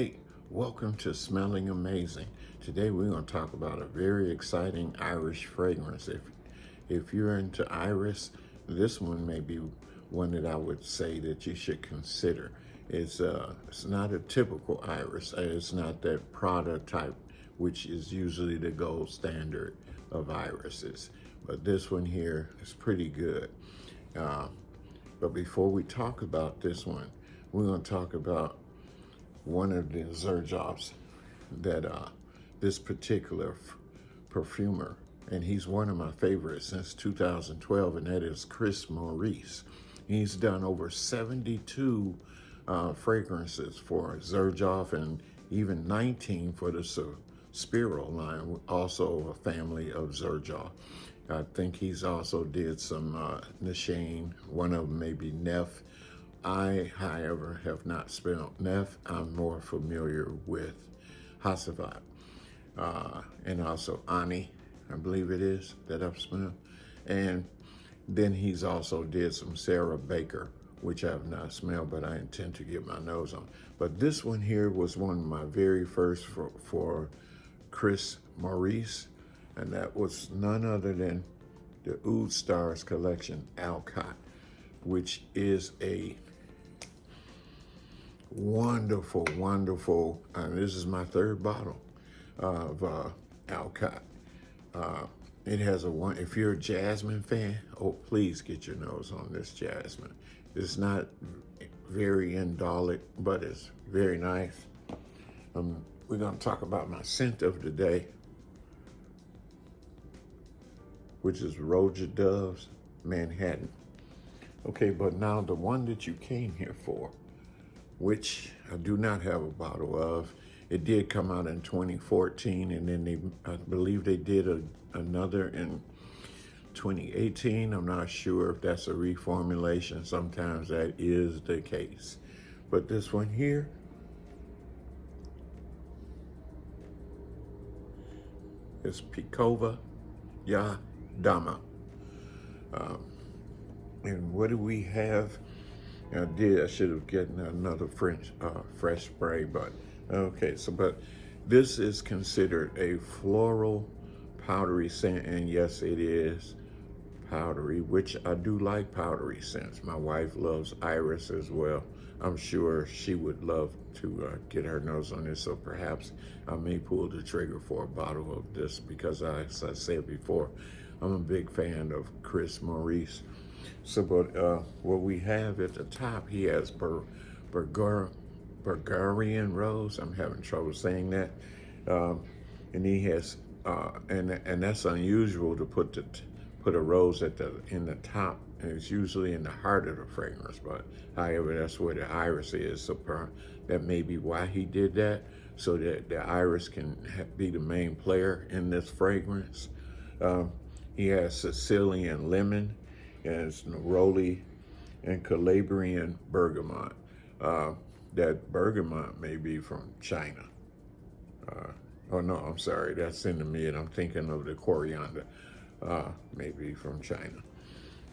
Hey, welcome to Smelling Amazing. Today we're going to talk about a very exciting Irish fragrance. If you're into Iris, this one may be one that I would say that you should consider. It's not a typical Iris. It's not that Prada type, which is usually the gold standard of irises. But this one here is pretty good. But before we talk about this one, we're going to talk about one of the Xerjoffs that this particular perfumer, and he's one of my favorites since 2012, and that is Chris Maurice. He's done over 72 fragrances for Xerjoff and even 19 for the Spiral line, also a family of Xerjoff. I think he's also did some Nishane, one of them may be Neff. I, however, have not smelled Neff. I'm more familiar with Hassavat and also Ani, I believe it is, that I've smelled. And then he's also did some Sarah Baker, which I have not smelled, but I intend to get my nose on. But this one here was one of my very first for Chris Maurice, and that was none other than the Oud Stars collection, Alcott, which is a wonderful, wonderful, this is my third bottle of Alcott. It has if you're a jasmine fan, oh, please get your nose on this jasmine. It's not very indolic, but it's very nice. We're gonna talk about my scent of the day, which is Roja Dove's Manhattan. Okay, but now the one that you came here for, which I do not have a bottle of. It did come out in 2014, and then I believe they did another in 2018. I'm not sure if that's a reformulation. Sometimes that is the case. But this one here, is Pikovaya Dama. And what do we have? I should have gotten another fresh spray, but okay. But this is considered a floral powdery scent, and yes, it is powdery, which I do like powdery scents. My wife loves Iris as well. I'm sure she would love to get her nose on this, so perhaps I may pull the trigger for a bottle of this because, as I said before, I'm a big fan of Chris Maurice. So, but what we have at the top, he has Bulgarian rose. I'm having trouble saying that. And he has, and that's unusual to put a rose in the top. And it's usually in the heart of the fragrance. But however, that's where the iris is. So that may be why he did that, so that the iris can be the main player in this fragrance. He has Sicilian lemon, and it's Neroli and Calabrian bergamot. That bergamot may be from China. Oh no, I'm sorry, that's in the mid. I'm thinking of the coriander, maybe from China.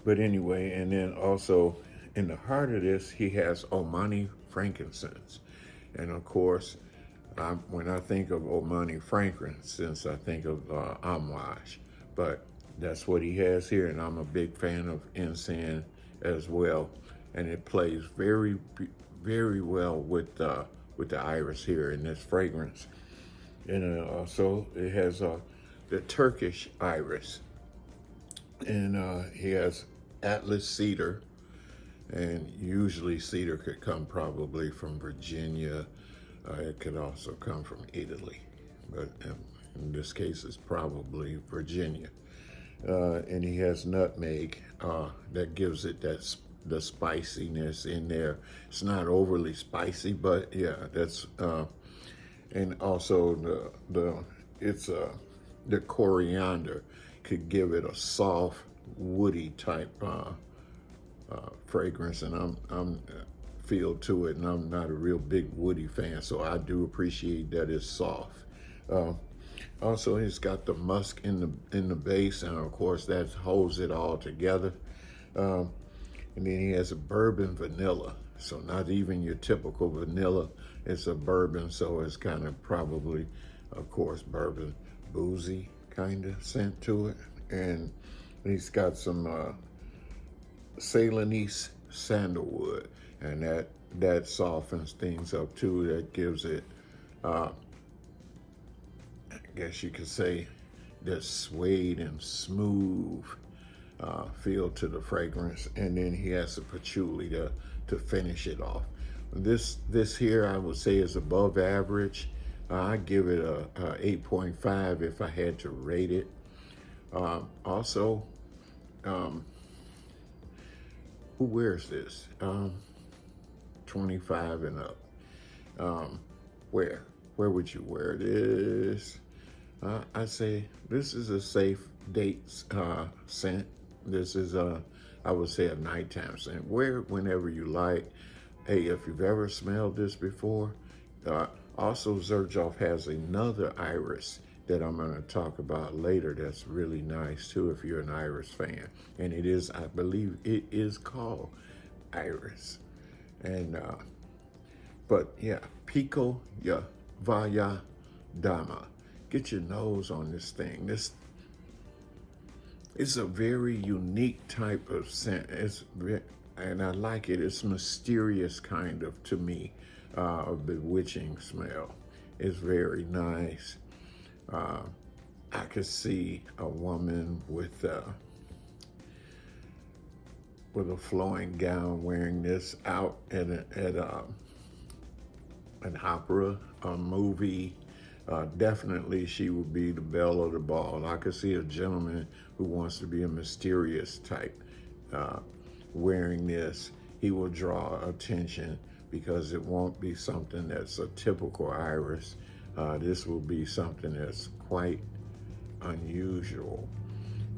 But anyway, and then also in the heart of this, he has Omani frankincense. And of course, when I think of Omani frankincense, I think of Amouage. But that's what he has here, and I'm a big fan of incense as well. And it plays very, very well with the iris here in this fragrance. And also it has the Turkish iris, and he has Atlas cedar, and usually cedar could come probably from Virginia. It could also come from Italy, but in this case it's probably Virginia. And he has nutmeg that gives it the spiciness in there. It's not overly spicy, but yeah, that's and also the coriander could give it a soft, woody type fragrance, and I'm feel to it, and I'm not a real big woody fan, so I do appreciate that it's soft. Also, it's got the musk in the base, and of course that holds it all together. And then he has a bourbon vanilla, So not even your typical vanilla. It's a bourbon, so it's kind of probably, of course, bourbon, boozy kind of scent to it. And he's got some Ceylonese sandalwood, and that softens things up too. That gives it, I guess you could say, that suede and smooth feel to the fragrance. And then he has a patchouli to finish it off. This here I would say is above average. I give it a 8.5 if I had to rate it. Also, who wears this? 25 and up. Where would you wear this? I say this is a safe date scent. This is I would say a nighttime scent. Wear it whenever you like. Hey, if you've ever smelled this before, also Xerjoff has another iris that I'm going to talk about later that's really nice too if you're an Iris fan. And it is, I believe it is called Iris. And but yeah, Pikovaya Dama. Get your nose on this thing. This is a very unique type of scent. And I like it. It's mysterious kind of, to me, a bewitching smell. It's very nice. I could see a woman with a flowing gown wearing this out at an opera, a movie. Definitely she would be the belle of the ball. I could see a gentleman who wants to be a mysterious type wearing this. He will draw attention because it won't be something that's a typical iris. This will be something that's quite unusual.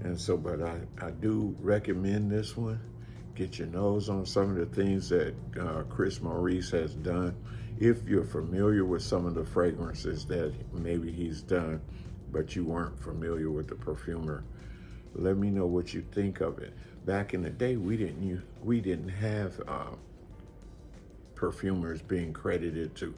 And so, but I do recommend this one. Get your nose on some of the things that Chris Maurice has done. If you're familiar with some of the fragrances that maybe he's done, but you weren't familiar with the perfumer, let me know what you think of it. Back in the day, we didn't have perfumers being credited to.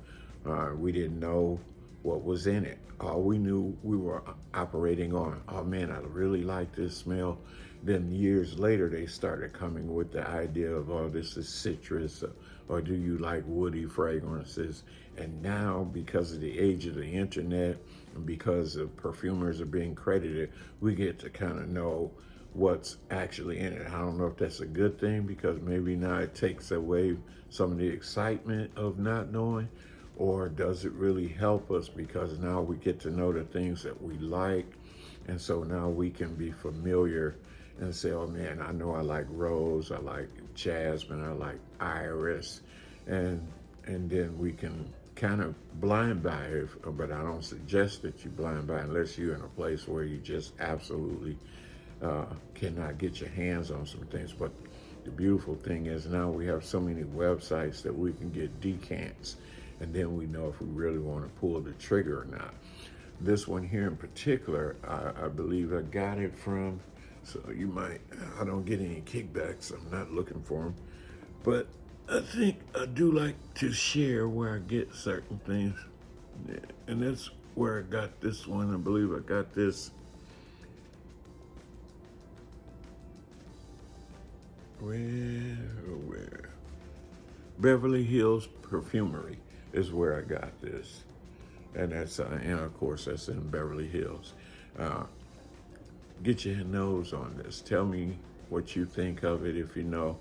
We didn't know what was in it. All we knew, we were operating on, oh man, I really like this smell. Then years later, they started coming with the idea of, oh, this is citrus, or do you like woody fragrances? And now, because of the age of the internet, and because the perfumers are being credited, we get to kind of know what's actually in it. I don't know if that's a good thing, because maybe now it takes away some of the excitement of not knowing, or does it really help us because now we get to know the things that we like, and so now we can be familiar and say, oh man, I know I like rose, I like jasmine, I like iris, and then we can kind of blind buy it, but I don't suggest that you blind buy unless you're in a place where you just absolutely cannot get your hands on some things. But the beautiful thing is now we have so many websites that we can get decants, and then we know if we really want to pull the trigger or not. This one here in particular, I believe I got it from, so you might, I don't get any kickbacks, I'm not looking for them, but I think I do like to share where I get certain things. And that's where I got this one. I believe I got this. Where? Beverly Hills Perfumery is where I got this. And that's, and of course, that's in Beverly Hills. Get your nose on this. Tell me what you think of it, if you know.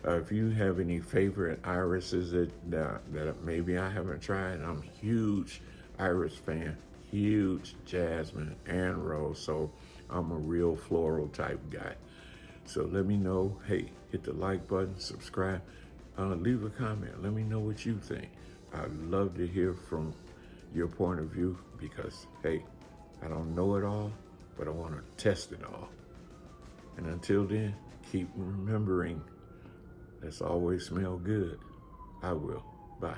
If you have any favorite irises that maybe I haven't tried. I'm a huge iris fan, huge jasmine and rose, so I'm a real floral type guy. So let me know. Hey, hit the like button, subscribe, leave a comment. Let me know what you think. I'd love to hear from your point of view because, hey, I don't know it all, but I want to test it all. And until then, keep remembering, let's always smell good. I will. Bye.